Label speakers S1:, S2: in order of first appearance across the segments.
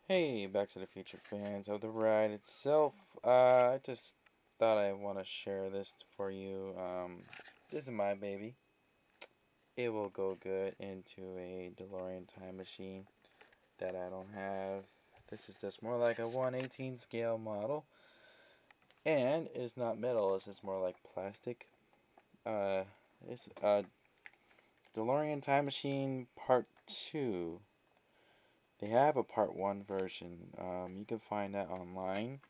S1: Hey, Back to the Future fans of the ride itself. I just thought I want to share this for you. This is my baby. It will go good into a DeLorean time machine that I don't have. This is just more like a 1/18 scale model, and it's not metal. It's just more like plastic. Uh, it's a DeLorean time machine part 2. They have a part 1 version. You can find that online,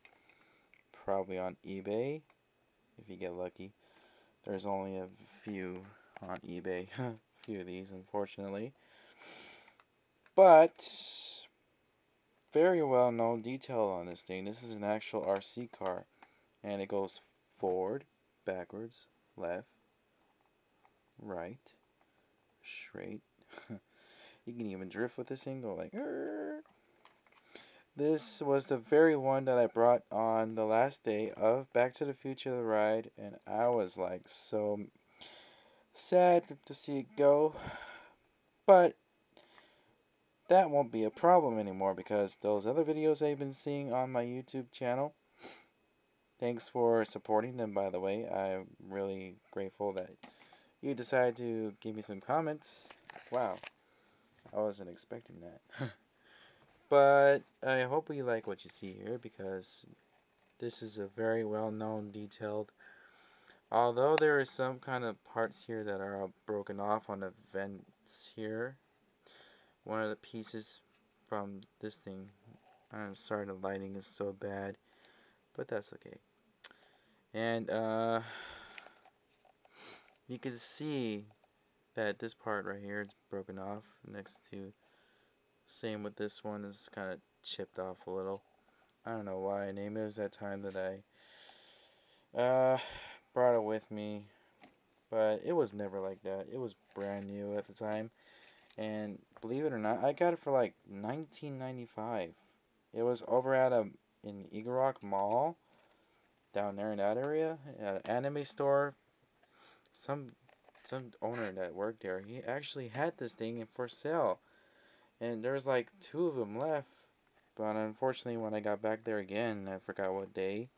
S1: probably on eBay if you get lucky. There's only a few on eBay, a few of these, unfortunately. But very well known detail on this thing. This is an actual RC car, and it goes forward, backwards, left, right, straight. You can even drift with this thing, go like. "Arr." This was the very one that I brought on the last day of Back to the Future the ride, and I was like so sad to see it go. But that won't be a problem anymore because those other videos I've been seeing on my YouTube channel, thanks for supporting them, by the way. I'm really grateful that you decided to give me some comments. Wow, I wasn't expecting that. But I hope you like what you see here because this is a very well known, detailed. Although there are some kind of parts here that are broken off on the vents here, one of the pieces from this thing. I'm sorry the lighting is so bad, but that's okay. And you can see that this part right here is broken off next to, same with this one, is kind of chipped off a little. I don't know why. Maybe it was that time that I brought it with me, but it was never like that. It was brand new at the time, and believe it or not, I got it for like 1995. It was over at in Eagle Rock Mall down there in that area, at an anime store. Some some owner that worked there, he actually had this thing for sale, and there was like two of them left. But unfortunately, when I got back there again, I forgot what day,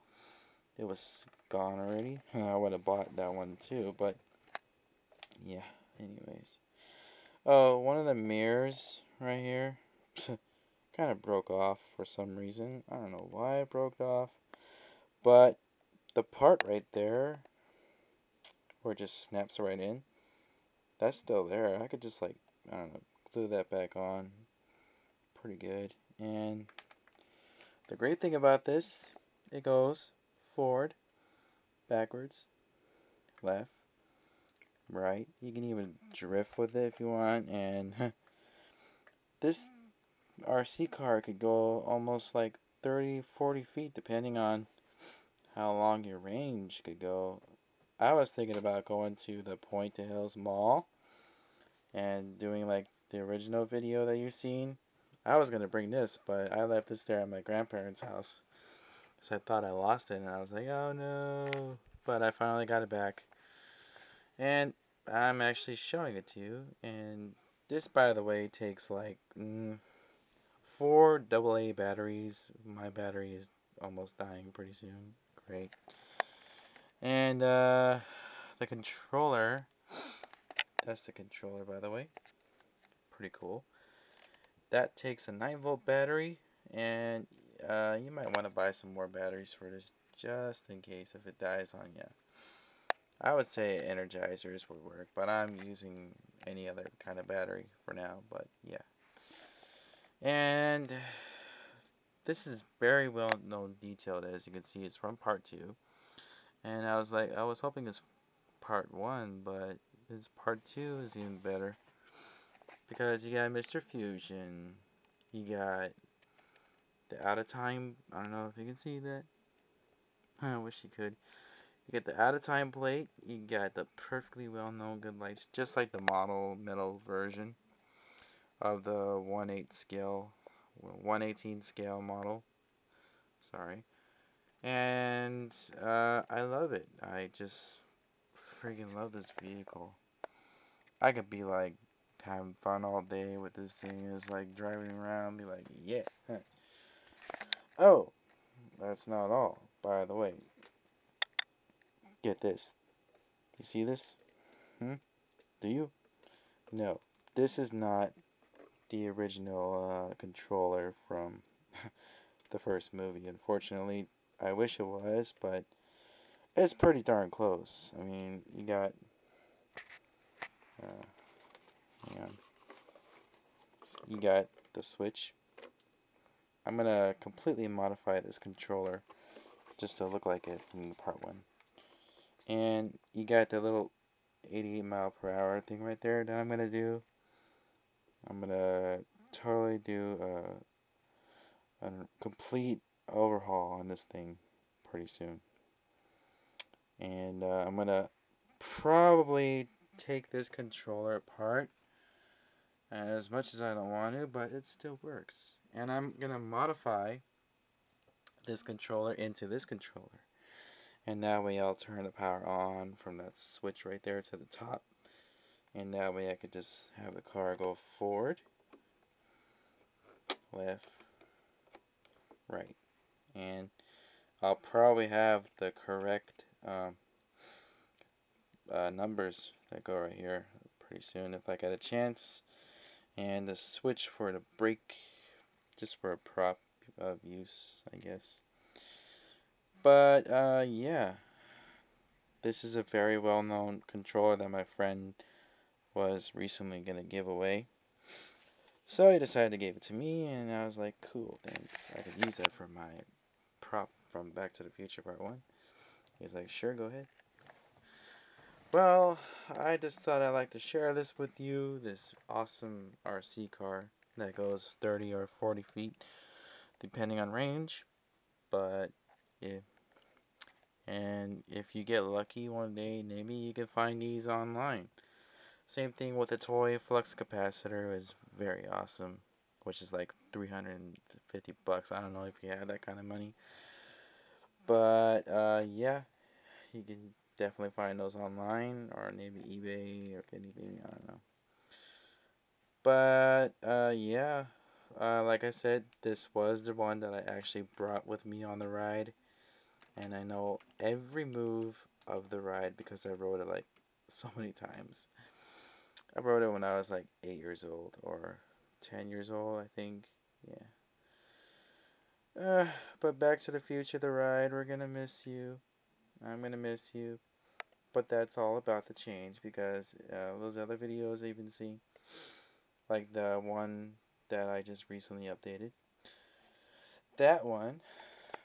S1: it was gone already. I would have bought that one too, but yeah. Anyways, oh, one of the mirrors right here kind of broke off for some reason. I don't know why it broke off, but the part right there where it just snaps right in, that's still there. I could just like, I don't know, glue that back on pretty good. And the great thing about this, it goes forward, backwards, left, right. You can even drift with it if you want. And this RC car could go almost like 30, 40 feet depending on how long your range could go. I was thinking about going to the Point to Hills Mall and doing like the original video that you've seen. I was gonna bring this, but I left this there at my grandparents' house because I thought I lost it, and I was like, oh no. But I finally got it back, and I'm actually showing it to you. And this, by the way, takes like 4 AA batteries. My battery is almost dying pretty soon. Great. And the controller. That's the controller, by the way. Pretty cool. That takes a 9-volt battery, and you might want to buy some more batteries for this just in case if it dies on you. I would say energizers would work, but I'm using any other kind of battery for now, but yeah. And this is very well known detailed, as you can see. It's from part 2, and I was like, I was hoping it's part 1, but this part 2 is even better because you got Mr. Fusion, you got the out of time. I don't know if you can see that. I wish you could. You get the out of time plate. You got the perfectly well known good lights, just like the model metal version of the 1/8 scale, 1/18 scale model. Sorry. And I love it. I just freaking love this vehicle. I could be like having fun all day with this thing. It's like driving around, be like, yeah. Oh, that's not all. By the way, get this. You see this? Hmm? Do you? No. This is not the original controller from the first movie. Unfortunately, I wish it was, but it's pretty darn close. I mean, you got, uh, hang on, you got the Switch. I'm gonna completely modify this controller just to look like it from the part one. And you got the little 88 mile per hour thing right there that I'm gonna do. I'm gonna totally do a complete overhaul on this thing pretty soon. And I'm gonna probably take this controller apart as much as I don't want to, but it still works. And I'm gonna modify this controller into this controller. And that way I'll turn the power on from that switch right there to the top. And that way I could just have the car go forward, left, right. And I'll probably have the correct numbers that go right here pretty soon if I get a chance. And the switch for the brake, just for a prop of use, I guess. But yeah, this is a very well-known controller that my friend was recently gonna give away. So he decided to give it to me, and I was like, cool, thanks. I could use that for my prop from Back to the Future Part 1. He was like, sure, go ahead. Well, I just thought I'd like to share this with you, this awesome RC car that goes 30 or 40 feet, depending on range. But yeah, and if you get lucky one day, maybe you can find these online. Same thing with the toy flux capacitor is very awesome, which is like 350 bucks. I don't know if you have that kind of money. But yeah, you can definitely find those online or maybe eBay or anything. I don't know. But yeah, like I said, this was the one that I actually brought with me on the ride. And I know every move of the ride because I rode it like so many times. I rode it when I was like 8 years old or 10 years old, I think. Yeah. But Back to the Future, the ride, we're gonna miss you. I'm gonna miss you. But that's all about the change because those other videos you've been seeing, like the one that I just recently updated, that one,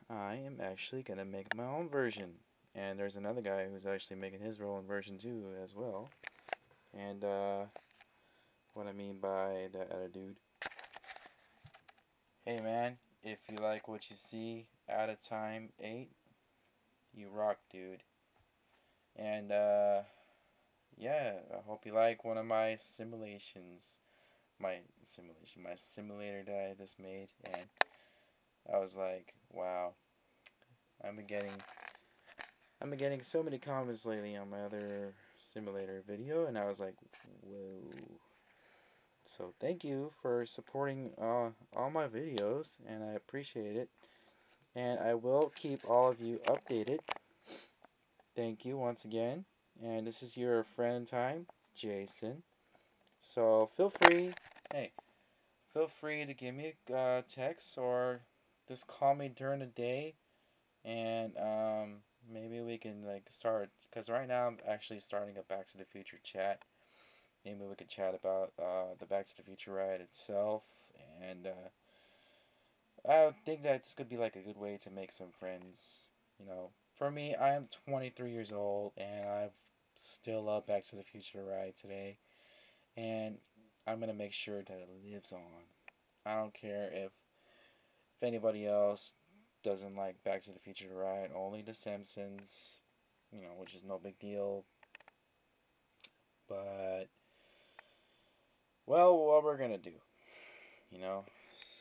S1: I am actually gonna make my own version. And there's another guy who's actually making his own version too, as well. And what I mean by that other dude, hey man, if you like what you see out of time 8, you rock, dude. And yeah, I hope you like one of my simulations. My simulator that I just made. And I was like, wow, I've been getting I've been getting so many comments lately on my other simulator video, and I was like, whoa. So thank you for supporting all my videos, and I appreciate it. And I will keep all of you updated. Thank you once again. And this is your friend in time, Jason. So hey, feel free to give me a text or just call me during the day, and maybe we can like start. Because right now I'm actually starting a Back to the Future chat. Maybe we could chat about the Back to the Future ride itself, and I think that this could be like a good way to make some friends. You know, for me, I am 23 years old, and I've still love Back to the Future ride today, and I'm gonna make sure that it lives on. I don't care if anybody else doesn't like Back to the Future ride, only The Simpsons, you know, which is no big deal. But well, what we're gonna do, you know.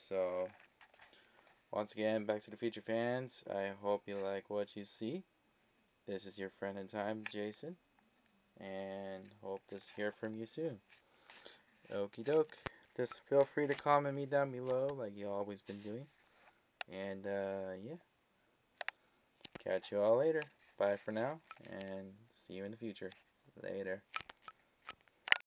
S1: So once again, Back to the Future fans, I hope you like what you see. This is your friend in time, Jason, and hope to hear from you soon. Okie doke. Just feel free to comment me down below like you always been doing. And yeah, catch you all later. Bye for now, and see you in the future. Later.